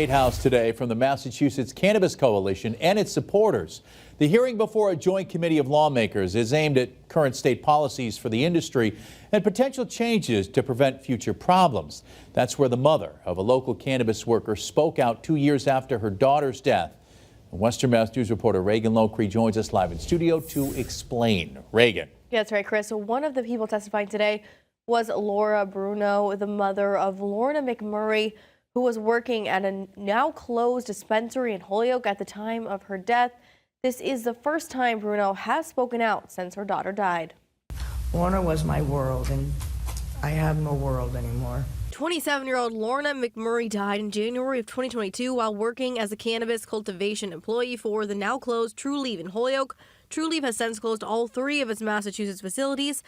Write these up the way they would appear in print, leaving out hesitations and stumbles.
State House today from the Massachusetts Cannabis Coalition and its supporters. The hearing before a joint committee of lawmakers is aimed at current state policies for the industry and potential changes to prevent future problems. That's where the mother of a local cannabis worker spoke out 2 years after her daughter's death. Western Mass News reporter Reagan Locree joins us live in studio to explain. Reagan. Yeah, that's right, Chris. So one of the people testifying today was Laura Bruneau, the mother of Lorna McMurrey, who was working at a now closed dispensary in Holyoke at the time of her death. This is the first time Bruneau has spoken out since her daughter died. Lorna was my world, and I have no world anymore. 27-year-old Lorna McMurrey died in January of 2022 while working as a cannabis cultivation employee for the now closed Trulieve in Holyoke. Trulieve has since closed all 3 of its Massachusetts facilities.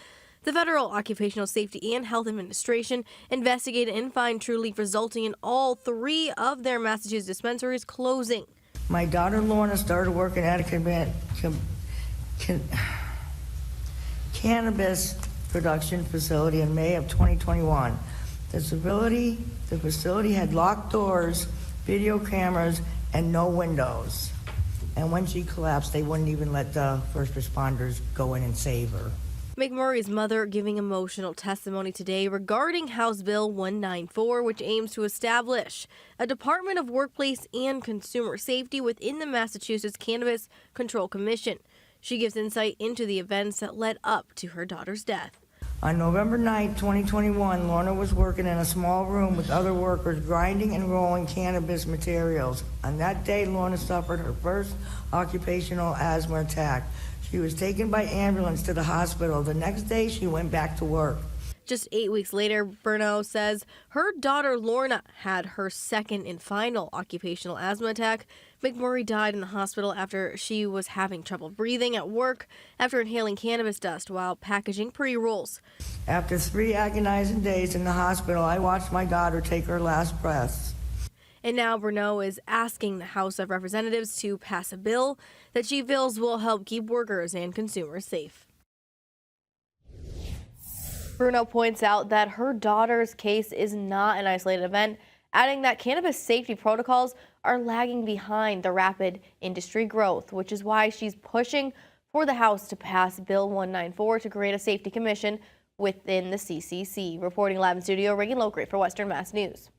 The Federal Occupational Safety and Health Administration investigated and fined Trulieve, resulting in all 3 of their Massachusetts dispensaries closing. My daughter Lorna started working at a cannabis production facility in May of 2021. The facility had locked doors, video cameras, and no windows. And when she collapsed, they wouldn't even let the first responders go in and save her. McMurray's mother giving emotional testimony today regarding House Bill 194, which aims to establish a Department of Workplace and Consumer Safety within the Massachusetts Cannabis Control Commission. She gives insight into the events that led up to her daughter's death. On November 9, 2021, Lorna was working in a small room with other workers grinding and rolling cannabis materials. On that day, Lorna suffered her first occupational asthma attack. She was taken by ambulance to the hospital. The next day, she went back to work. Just 8 weeks later, Bruneau says her daughter Lorna had her second and final occupational asthma attack. McMurrey died in the hospital after she was having trouble breathing at work after inhaling cannabis dust while packaging pre-rolls. After 3 agonizing days in the hospital, I watched my daughter take her last breaths. And now Bruneau is asking the House of Representatives to pass a bill that she feels will help keep workers and consumers safe. Bruneau points out that her daughter's case is not an isolated event, adding that cannabis safety protocols are lagging behind the rapid industry growth, which is why she's pushing for the House to pass Bill 194 to create a safety commission within the CCC. Reporting live in studio, Reagan Locree for Western Mass News.